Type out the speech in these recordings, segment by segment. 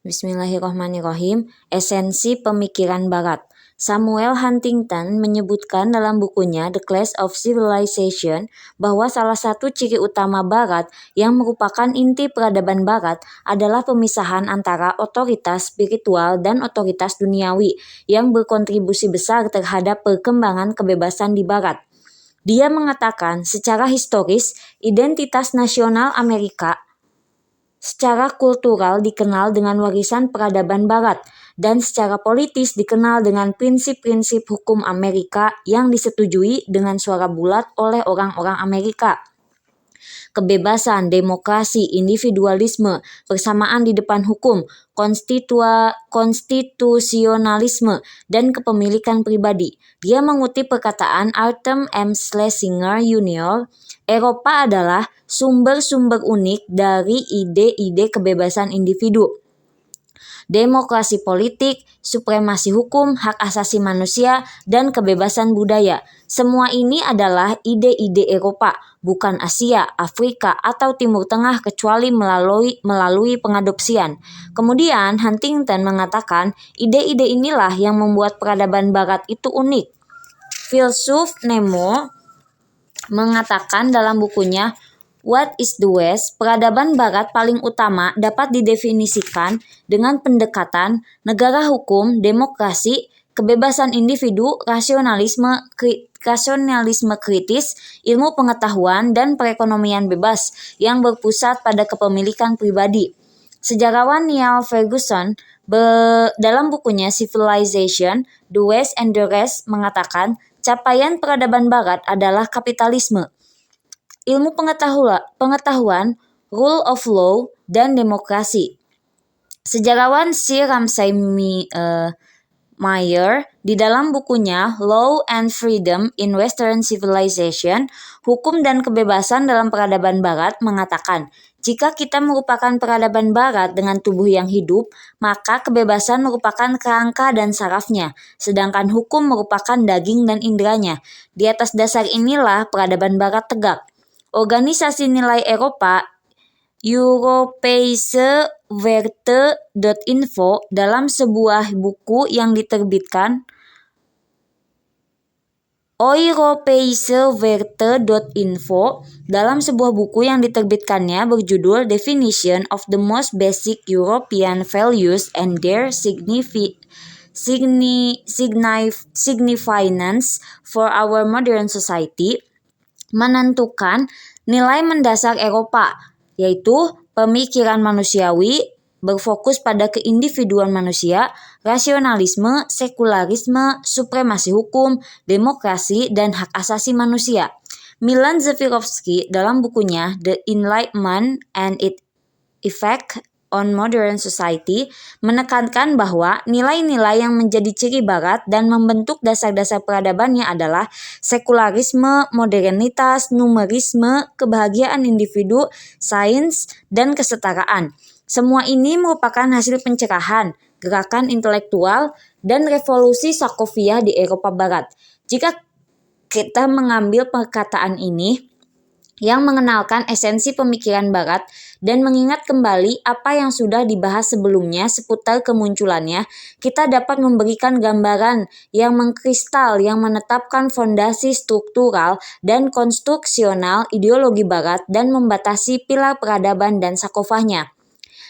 Bismillahirrahmanirrahim. Esensi pemikiran Barat. Samuel Huntington menyebutkan dalam bukunya The Clash of Civilization bahwa salah satu ciri utama Barat yang merupakan inti peradaban Barat adalah pemisahan antara otoritas spiritual dan otoritas duniawi yang berkontribusi besar terhadap perkembangan kebebasan di Barat. Dia mengatakan secara historis, identitas nasional Amerika secara kultural dikenal dengan warisan peradaban Barat, dan secara politis dikenal dengan prinsip-prinsip hukum Amerika yang disetujui dengan suara bulat oleh orang-orang Amerika. Kebebasan, demokrasi, individualisme, persamaan di depan hukum, konstitusionalisme, dan kepemilikan pribadi. Dia mengutip perkataan Arthur M. Schlesinger Jr., Eropa adalah sumber-sumber unik dari ide-ide kebebasan individu, demokrasi politik, supremasi hukum, hak asasi manusia, dan kebebasan budaya. Semua ini adalah ide-ide Eropa, bukan Asia, Afrika, atau Timur Tengah kecuali melalui pengadopsian. Kemudian Huntington mengatakan ide-ide inilah yang membuat peradaban Barat itu unik. Filsuf Nemo mengatakan dalam bukunya What is the West? Peradaban Barat paling utama dapat didefinisikan dengan pendekatan negara hukum, demokrasi, kebebasan individu, rasionalisme kritis, ilmu pengetahuan, dan perekonomian bebas yang berpusat pada kepemilikan pribadi. Sejarawan Niall Ferguson dalam bukunya Civilization, The West and the Rest mengatakan capaian peradaban Barat adalah kapitalisme, ilmu pengetahuan, rule of law, dan demokrasi. Sejarawan C. Ramsay Meyer di dalam bukunya Law and Freedom in Western Civilization, Hukum dan Kebebasan dalam Peradaban Barat mengatakan, jika kita merupakan peradaban Barat dengan tubuh yang hidup, maka kebebasan merupakan kerangka dan sarafnya, sedangkan hukum merupakan daging dan inderanya. Di atas dasar inilah peradaban Barat tegak. Organisasi nilai Eropa Europäische-Werte.info dalam sebuah buku yang diterbitkan Europäische-Werte.info dalam sebuah buku yang diterbitkannya berjudul Definition of the Most Basic European Values and Their Significance for Our Modern Society, menentukan nilai mendasar Eropa, yaitu pemikiran manusiawi, berfokus pada keindividuan manusia, rasionalisme, sekularisme, supremasi hukum, demokrasi, dan hak asasi manusia. Milan Zefirovsky dalam bukunya The Enlightenment and its Effect on Modern Society menekankan bahwa nilai-nilai yang menjadi ciri Barat dan membentuk dasar-dasar peradabannya adalah sekularisme, modernitas, numerisme, kebahagiaan individu, sains, dan kesetaraan. Semua ini merupakan hasil pencerahan, gerakan intelektual, dan revolusi Sokovia di Eropa Barat. Jika kita mengambil perkataan ini yang mengenalkan esensi pemikiran Barat dan mengingat kembali apa yang sudah dibahas sebelumnya seputar kemunculannya, kita dapat memberikan gambaran yang mengkristal yang menetapkan fondasi struktural dan konstruksional ideologi Barat dan membatasi pilar peradaban dan sakofahnya.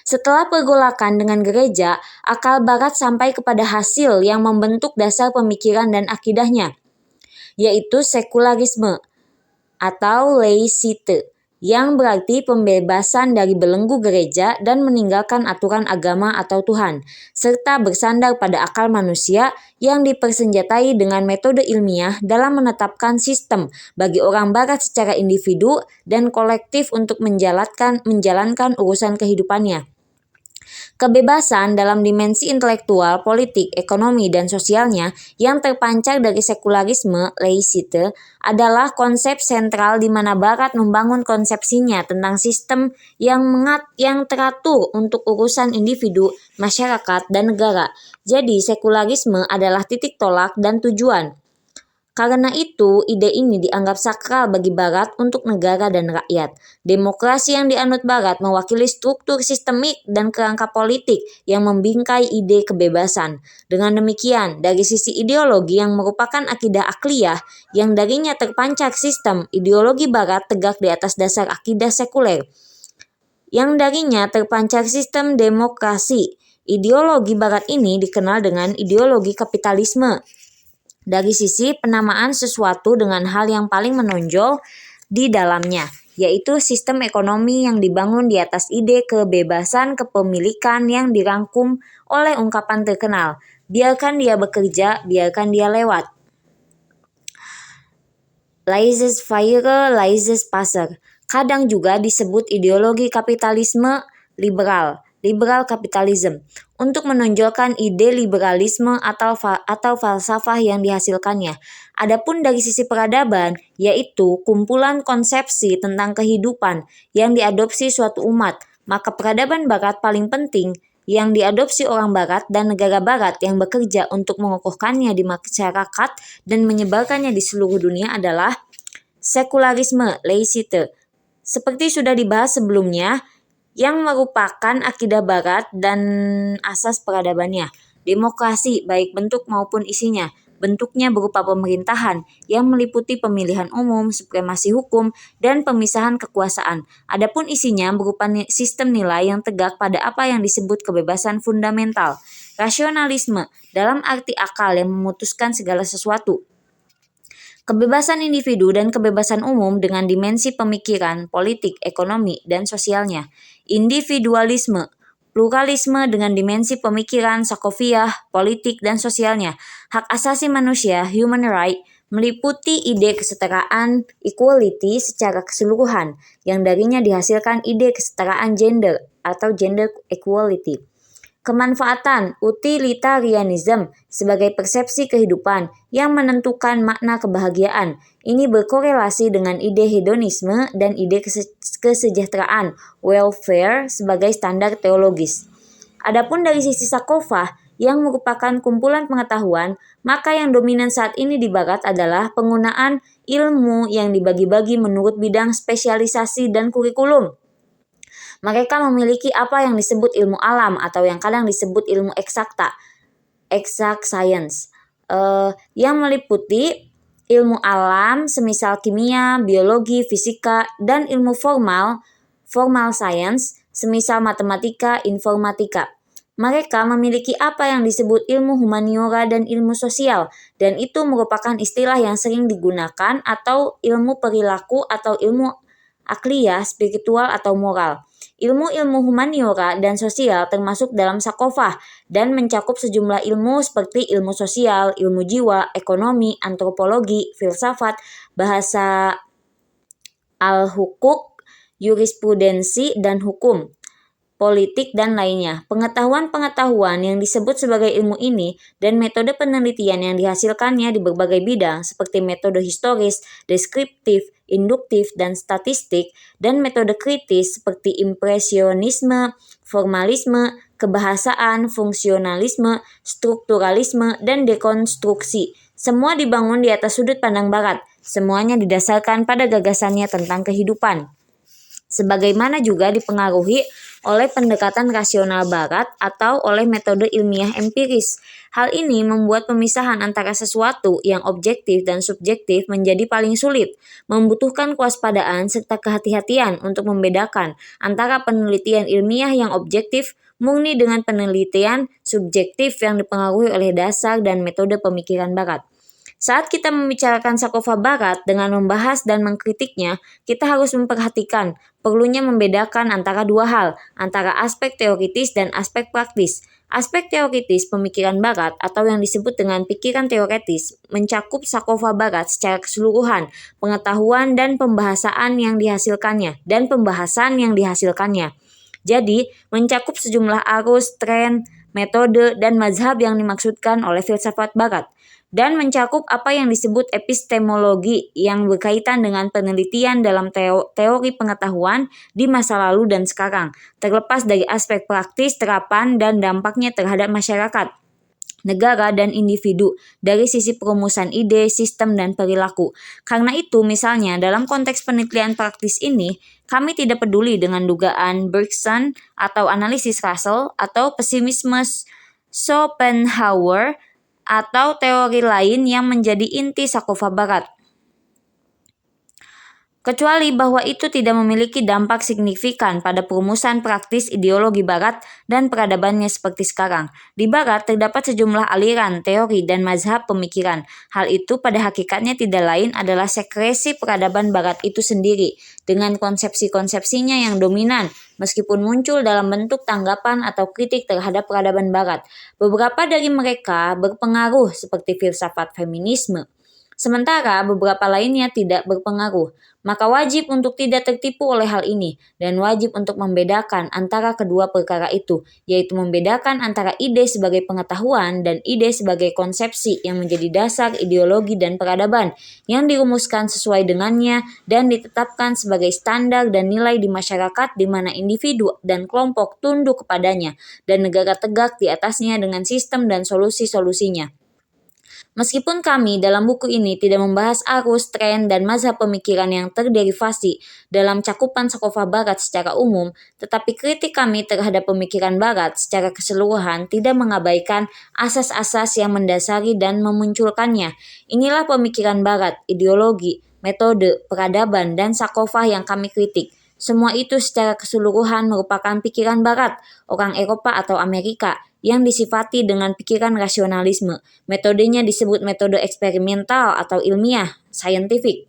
Setelah pergolakan dengan gereja, akal Barat sampai kepada hasil yang membentuk dasar pemikiran dan akidahnya, yaitu sekularisme atau laicite, yang berarti pembebasan dari belenggu gereja dan meninggalkan aturan agama atau Tuhan, serta bersandar pada akal manusia yang dipersenjatai dengan metode ilmiah dalam menetapkan sistem bagi orang Barat secara individu dan kolektif untuk menjalankan urusan kehidupannya. Kebebasan dalam dimensi intelektual, politik, ekonomi, dan sosialnya yang terpancar dari sekularisme laicite adalah konsep sentral di mana Barat membangun konsepsinya tentang sistem yang teratur untuk urusan individu, masyarakat, dan negara. Jadi sekularisme adalah titik tolak dan tujuan. Karena itu, ide ini dianggap sakral bagi Barat untuk negara dan rakyat. Demokrasi yang dianut Barat mewakili struktur sistemik dan kerangka politik yang membingkai ide kebebasan. Dengan demikian, dari sisi ideologi yang merupakan akidah akliyah, yang darinya terpancar sistem, ideologi Barat tegak di atas dasar akidah sekuler, yang darinya terpancar sistem demokrasi. Ideologi Barat ini dikenal dengan ideologi kapitalisme. Dari sisi penamaan sesuatu dengan hal yang paling menonjol di dalamnya, yaitu sistem ekonomi yang dibangun di atas ide kebebasan kepemilikan yang dirangkum oleh ungkapan terkenal, biarkan dia bekerja, biarkan dia lewat. Laissez-faire, laissez-passer. Kadang juga disebut ideologi kapitalisme liberal, liberal capitalism, untuk menonjolkan ide liberalisme atau falsafah yang dihasilkannya. Adapun dari sisi peradaban, yaitu kumpulan konsepsi tentang kehidupan yang diadopsi suatu umat, maka peradaban Barat paling penting yang diadopsi orang Barat dan negara Barat yang bekerja untuk mengokohkannya di masyarakat dan menyebarkannya di seluruh dunia adalah sekularisme, laicite. Seperti sudah dibahas sebelumnya, yang merupakan akidah Barat dan asas peradabannya. Demokrasi, baik bentuk maupun isinya. Bentuknya berupa pemerintahan yang meliputi pemilihan umum, supremasi hukum, dan pemisahan kekuasaan. Adapun isinya berupa sistem nilai yang tegak pada apa yang disebut kebebasan fundamental. Rasionalisme, dalam arti akal yang memutuskan segala sesuatu. Kebebasan individu dan kebebasan umum dengan dimensi pemikiran, politik, ekonomi, dan sosialnya. Individualisme, pluralisme dengan dimensi pemikiran, sakofiah, politik, dan sosialnya. Hak asasi manusia, human right, meliputi ide kesetaraan, equality secara keseluruhan, yang darinya dihasilkan ide kesetaraan gender atau gender equality. Kemanfaatan, utilitarianism, sebagai persepsi kehidupan yang menentukan makna kebahagiaan. Ini berkorelasi dengan ide hedonisme dan ide kesejahteraan, welfare, sebagai standar teologis. Adapun dari sisi sakofah, yang merupakan kumpulan pengetahuan, maka yang dominan saat ini di Barat adalah penggunaan ilmu yang dibagi-bagi menurut bidang spesialisasi dan kurikulum. Mereka memiliki apa yang disebut ilmu alam atau yang kadang disebut ilmu eksakta, exact science, yang meliputi ilmu alam semisal kimia, biologi, fisika, dan ilmu formal science semisal matematika, informatika. Mereka memiliki apa yang disebut ilmu humaniora dan ilmu sosial, dan itu merupakan istilah yang sering digunakan atau ilmu perilaku atau ilmu akliyah, spiritual atau moral. Ilmu-ilmu humaniora dan sosial termasuk dalam sakofah dan mencakup sejumlah ilmu seperti ilmu sosial, ilmu jiwa, ekonomi, antropologi, filsafat, bahasa al-hukuk, jurisprudensi dan hukum, politik, dan lainnya. Pengetahuan-pengetahuan yang disebut sebagai ilmu ini dan metode penelitian yang dihasilkannya di berbagai bidang seperti metode historis, deskriptif, induktif, dan statistik, dan metode kritis seperti impresionisme, formalisme, kebahasaan, fungsionalisme, strukturalisme, dan dekonstruksi. Semua dibangun di atas sudut pandang Barat. Semuanya didasarkan pada gagasannya tentang kehidupan. Sebagaimana juga dipengaruhi oleh pendekatan rasional Barat atau oleh metode ilmiah empiris. Hal ini membuat pemisahan antara sesuatu yang objektif dan subjektif menjadi paling sulit, membutuhkan kewaspadaan serta kehati-hatian untuk membedakan antara penelitian ilmiah yang objektif murni dengan penelitian subjektif yang dipengaruhi oleh dasar dan metode pemikiran Barat. Saat kita membicarakan sakofah Barat dengan membahas dan mengkritiknya, kita harus memperhatikan perlunya membedakan antara dua hal, antara aspek teoritis dan aspek praktis. Aspek teoritis pemikiran Barat atau yang disebut dengan pikiran teoretis mencakup sakofah Barat secara keseluruhan, pengetahuan dan pembahasan yang dihasilkannya. Jadi, mencakup sejumlah arus, tren, metode, dan mazhab yang dimaksudkan oleh filsafat Barat, dan mencakup apa yang disebut epistemologi yang berkaitan dengan penelitian dalam teori pengetahuan di masa lalu dan sekarang, terlepas dari aspek praktis, terapan, dan dampaknya terhadap masyarakat. negara, dan individu dari sisi perumusan ide, sistem, dan perilaku. Karena itu, misalnya dalam konteks penelitian praktis ini, kami tidak peduli dengan dugaan Bergson atau analisis Russell atau pesimisme Schopenhauer atau teori lain yang menjadi inti Sankofa Barat. Kecuali bahwa itu tidak memiliki dampak signifikan pada perumusan praktis ideologi Barat dan peradabannya seperti sekarang. Di Barat terdapat sejumlah aliran, teori, dan mazhab pemikiran. Hal itu pada hakikatnya tidak lain adalah sekresi peradaban Barat itu sendiri, dengan konsepsi-konsepsinya yang dominan, meskipun muncul dalam bentuk tanggapan atau kritik terhadap peradaban Barat. Beberapa dari mereka berpengaruh seperti filsafat feminisme, sementara beberapa lainnya tidak berpengaruh. Maka wajib untuk tidak tertipu oleh hal ini, dan wajib untuk membedakan antara kedua perkara itu, yaitu membedakan antara ide sebagai pengetahuan dan ide sebagai konsepsi yang menjadi dasar ideologi dan peradaban, yang dirumuskan sesuai dengannya dan ditetapkan sebagai standar dan nilai di masyarakat di mana individu dan kelompok tunduk kepadanya, dan negara tegak di atasnya dengan sistem dan solusi-solusinya. Meskipun kami dalam buku ini tidak membahas arus, tren, dan mazhab pemikiran yang terderivasi dalam cakupan Sankofa Barat secara umum, tetapi kritik kami terhadap pemikiran Barat secara keseluruhan tidak mengabaikan asas-asas yang mendasari dan memunculkannya. Inilah pemikiran Barat, ideologi, metode, peradaban, dan Sankofa yang kami kritik. Semua itu secara keseluruhan merupakan pikiran Barat, orang Eropa atau Amerika, yang disifati dengan pikiran rasionalisme. Metodenya disebut metode eksperimental atau ilmiah, scientific.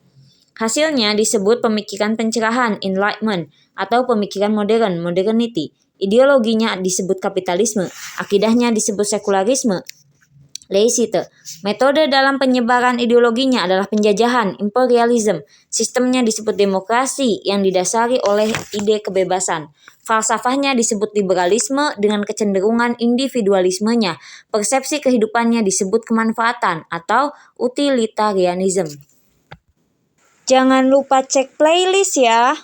Hasilnya disebut pemikiran pencerahan, enlightenment, atau pemikiran modern, modernity. Ideologinya disebut kapitalisme, akidahnya disebut sekularisme, laicite. Metode dalam penyebaran ideologinya adalah penjajahan, imperialism. Sistemnya disebut demokrasi yang didasari oleh ide kebebasan. Falsafahnya disebut liberalisme dengan kecenderungan individualismenya. Persepsi kehidupannya disebut kemanfaatan atau utilitarianism. Jangan lupa cek playlist ya.